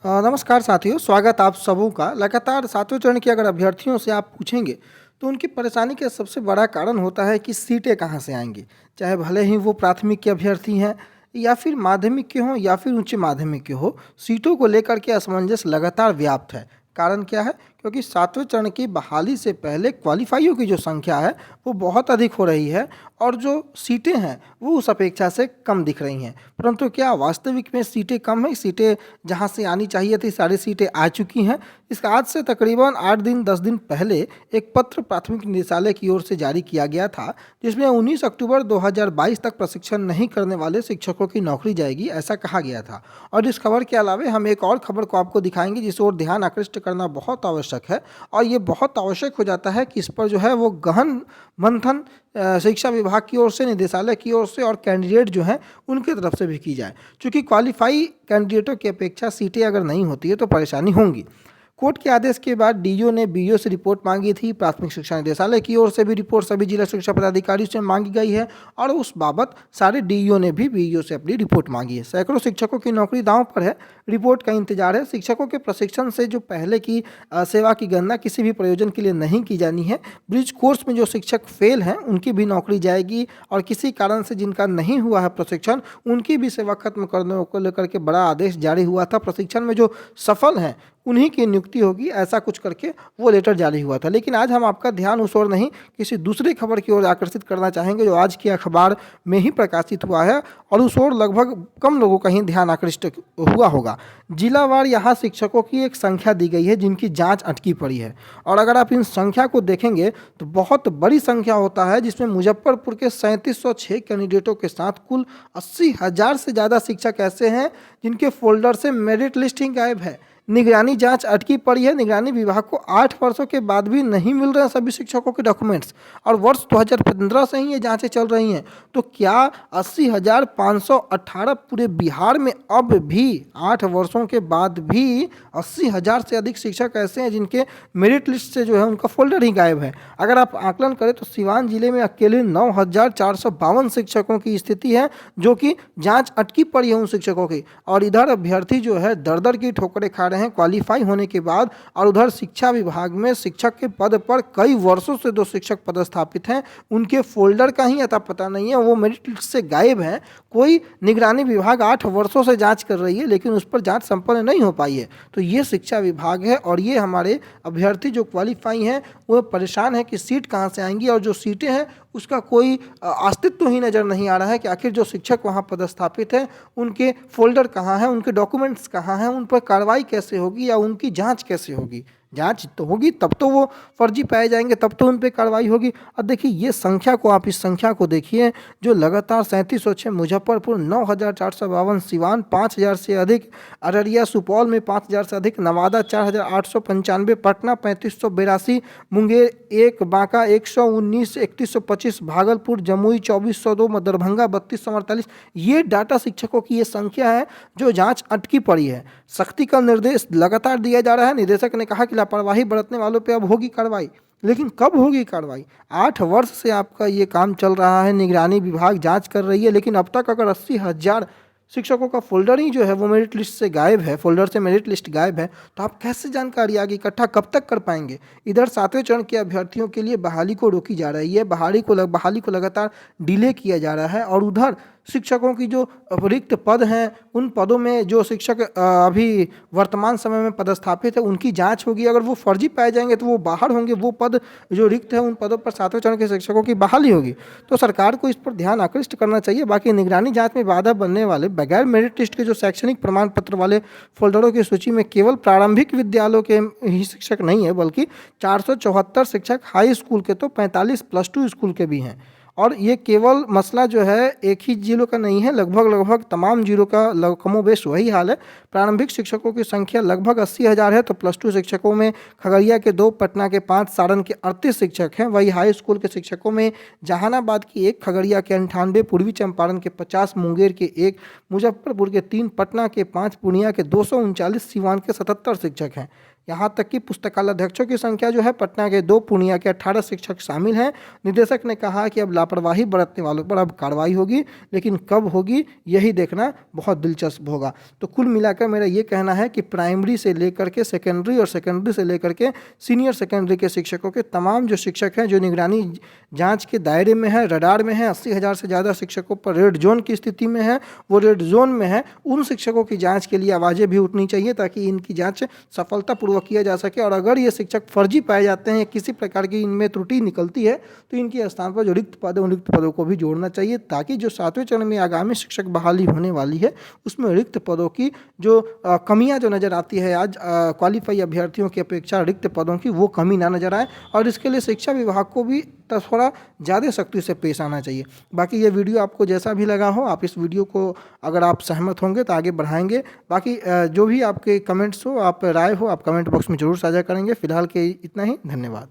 नमस्कार साथियों, स्वागत आप सबों का। लगातार सातवें चरण के अगर अभ्यर्थियों से आप पूछेंगे तो उनकी परेशानी का सबसे बड़ा कारण होता है कि सीटें कहाँ से आएंगी। चाहे भले ही वो प्राथमिक के अभ्यर्थी हैं या फिर माध्यमिक के हों या फिर उच्च माध्यमिक के हो, सीटों को लेकर के असमंजस लगातार व्याप्त है। कारण क्या है? क्योंकि सातवें चरण की बहाली से पहले क्वालिफाइयों की जो संख्या है वो बहुत अधिक हो रही है और जो सीटें हैं वो उस अपेक्षा से कम दिख रही हैं। परंतु क्या वास्तविक में सीटें कम हैं? सीटें जहां से आनी चाहिए थी सारी सीटें आ चुकी हैं। इसका आज से तकरीबन 8 दिन 10 दिन पहले एक पत्र प्राथमिक निदेशालय की ओर से जारी किया गया था, जिसमें 19 अक्टूबर 2022 तक प्रशिक्षण नहीं करने वाले शिक्षकों की नौकरी जाएगी, ऐसा कहा गया था। और इस खबर के अलावा हम एक और खबर को आपको दिखाएंगे जिस ओर ध्यान आकृष्ट करना बहुत आवश्यक है। और ये बहुत आवश्यक हो जाता है कि इस पर जो है वो गहन मंथन शिक्षा विभाग की ओर से, निदेशालय की ओर से और कैंडिडेट जो हैं उनकी तरफ से भी की जाए। क्योंकि क्वालिफाई कैंडिडेटों की अपेक्षा सीटें अगर नहीं होती है तो परेशानी होंगी। कोर्ट के आदेश के बाद डीईओ ने बीईओ से रिपोर्ट मांगी थी। प्राथमिक शिक्षा निदेशालय की ओर से भी रिपोर्ट सभी जिला शिक्षा पदाधिकारी से मांगी गई है और उस बाबत सारे डीईओ ने भी बीईओ से अपनी रिपोर्ट मांगी है। सैकड़ों शिक्षकों की नौकरी दांव पर है, रिपोर्ट का इंतजार है। शिक्षकों के प्रशिक्षण से जो पहले की सेवा की गणना किसी भी प्रयोजन के लिए नहीं की जानी है। ब्रिज कोर्स में जो शिक्षक फेल हैं उनकी भी नौकरी जाएगी और किसी कारण से जिनका नहीं हुआ है प्रशिक्षण उनकी भी सेवा खत्म करने को लेकर के बड़ा आदेश जारी हुआ था। प्रशिक्षण में जो सफल हैं उन्हीं की नियुक्ति होगी, ऐसा कुछ करके वो लेटर जारी हुआ था। लेकिन आज हम आपका ध्यान उस ओर नहीं किसी दूसरी खबर की ओर आकर्षित करना चाहेंगे जो आज की अखबार में ही प्रकाशित हुआ है और उस ओर लगभग कम लोगों का ही ध्यान आकृष्ट हुआ होगा। जिलावार यहाँ शिक्षकों की एक संख्या दी गई है जिनकी जांच अटकी पड़ी है और अगर आप इन संख्या को देखेंगे तो बहुत बड़ी संख्या होता है, जिसमें मुजफ्फरपुर के 3706 कैंडिडेटों के साथ कुल 80,000 से ज़्यादा शिक्षक ऐसे हैं जिनके फोल्डर से मेरिट लिस्ट ही गायब है। निगरानी जांच अटकी पड़ी है। निगरानी विभाग को 8 वर्षों के बाद भी नहीं मिल रहे हैं सभी शिक्षकों के डॉक्यूमेंट्स और वर्ष 2015 से ही ये जांचें चल रही हैं। तो क्या 80,518 पूरे बिहार में अब भी 8 वर्षों के बाद भी 80,000 से अधिक शिक्षक ऐसे हैं जिनके मेरिट लिस्ट से जो है उनका फोल्डर ही गायब है? अगर आप आकलन करें तो सिवान जिले में अकेले 9,452 शिक्षकों की स्थिति है जो कि जाँच अटकी पड़ी है उन शिक्षकों की। और इधर अभ्यर्थी जो है दर दर की ठोकरें खा हैं क्वालिफाई होने के बाद और उधर शिक्षा विभाग में शिक्षक के पद पर कई वर्षों से 2 शिक्षक पदस्थापित हैं, उनके फोल्डर का ही अता पता नहीं है, वो मेरिट लिस्ट से गायब हैं। कोई निगरानी विभाग 8 वर्षों से जांच कर रही है लेकिन उस पर जांच संपन्न नहीं हो पाई है। तो ये शिक्षा विभाग है और ये हमारे अभ्यर्थी जो क्वालिफाई हैं वो परेशान है कि सीट कहाँ से आएंगी और जो सीटें हैं उसका कोई अस्तित्व ही नज़र नहीं आ रहा है कि आखिर जो शिक्षक वहाँ पदस्थापित हैं उनके फोल्डर कहाँ हैं, उनके डॉक्यूमेंट्स कहाँ हैं, उन पर कार्रवाई कैसे होगी या उनकी जांच कैसे होगी। जांच तो होगी तब तो वो फर्जी पाए जाएंगे, तब तो उन पर कार्रवाई होगी। और देखिए ये संख्या को, आप इस संख्या को देखिए जो लगातार 3706 मुजफ्फरपुर 9,452, सिवान 5,000 से अधिक, अररिया सुपौल में 5,000 से अधिक, नवादा 4,895, पटना 3,582, मुंगेर 1, बांका 119, 3,125, भागलपुर जमुई 2,402, दरभंगा 3,248। ये डाटा शिक्षकों की ये संख्या है जो जाँच अटकी पड़ी है। सख्ती का निर्देश लगातार दिया जा रहा है। निदेशक ने कहा कि लापरवाही बरतने वालों पे अब होगी कार्रवाई, लेकिन कब होगी कार्रवाई? 8 वर्ष से आपका ये काम चल रहा है, निगरानी विभाग जांच कर रही है, लेकिन अब तक अगर 80,000 शिक्षकों का फोल्डर ही जो है वो मेरिट लिस्ट से गायब है, फोल्डर से मेरिट लिस्ट गायब है, तो आप कैसे जानकारी आगे इकट्ठा कब तक कर पाएंगे? इधर 7वें चरण के अभ्यर्थियों के लिए बहाली को रोकी जा रही है, बहाली को लगातार डिले किया जा रहा है और उधर शिक्षकों की जो रिक्त पद हैं उन पदों में जो शिक्षक अभी वर्तमान समय में पदस्थापित है उनकी जांच होगी। अगर वो फर्जी पाए जाएंगे तो वो बाहर होंगे, वो पद जो रिक्त है उन पदों पर 7वें चरण के शिक्षकों की बहाली होगी। तो सरकार को इस पर ध्यान आकृष्ट करना चाहिए। बाकी निगरानी जांच में बाधा बनने वाले बगैर मेरिट लिस्ट के जो शैक्षणिक प्रमाण पत्र वाले फोल्डरों की सूची में केवल प्रारंभिक विद्यालयों के ही शिक्षक नहीं है बल्कि 474 शिक्षक हाई स्कूल के तो 45 +2 स्कूल के भी हैं। और ये केवल मसला जो है एक ही जिलों का नहीं है, लगभग तमाम जिलों का कमोबेश वही हाल है। प्रारंभिक शिक्षकों की संख्या लगभग 80,000 है, तो +2 शिक्षकों में खगड़िया के 2, पटना के 5, सारण के 38 शिक्षक हैं। वही हाई स्कूल के शिक्षकों में जहानाबाद की 1, खगड़िया के 98, पूर्वी चंपारण के 50, मुंगेर के 1, मुजफ्फरपुर के 3, पटना के 5, पूर्णिया के 239, सिवान के 77 शिक्षक हैं। यहाँ तक कि पुस्तकालय अध्यक्षों की संख्या जो है पटना के 2, पूर्णिया के 18 शिक्षक शामिल हैं। निदेशक ने कहा कि अब लापरवाही बरतने वालों पर अब कार्रवाई होगी, लेकिन कब होगी यही देखना बहुत दिलचस्प होगा। तो कुल मिलाकर मेरा ये कहना है कि प्राइमरी से लेकर के सेकेंडरी और सेकेंडरी से लेकर के सीनियर सेकेंडरी के शिक्षकों के तमाम जो शिक्षक हैं जो निगरानी जांच के दायरे में है, रडार में है, 80,000 से ज़्यादा शिक्षकों पर रेड जोन की स्थिति में है, वो रेड जोन में है, उन शिक्षकों की जांच के लिए आवाज़ें भी उठनी चाहिए ताकि इनकी जांच सफलतापूर्वक किया जा सके। और अगर ये शिक्षक फर्जी पाए जाते हैं, किसी प्रकार की इनमें त्रुटि निकलती है, तो इनके स्थान पर जो रिक्त पद है उन रिक्त पदों को भी जोड़ना चाहिए, ताकि जो 7वें चरण में आगामी शिक्षक बहाली होने वाली है उसमें रिक्त पदों की जो कमियां जो नज़र आती है आज क्वालिफाई अभ्यर्थियों की अपेक्षा रिक्त पदों की, वो कमी ना नजर आए। और इसके लिए शिक्षा विभाग को भी थोड़ा ज़्यादा सख्ती से पेश आना चाहिए। बाकी ये वीडियो आपको जैसा भी लगा हो, आप इस वीडियो को अगर आप सहमत होंगे तो आगे बढ़ाएंगे। बाकी जो भी आपके कमेंट्स हो, आप राय हो, आप कमेंट बॉक्स में जरूर साझा करेंगे। फिलहाल के इतना ही, धन्यवाद।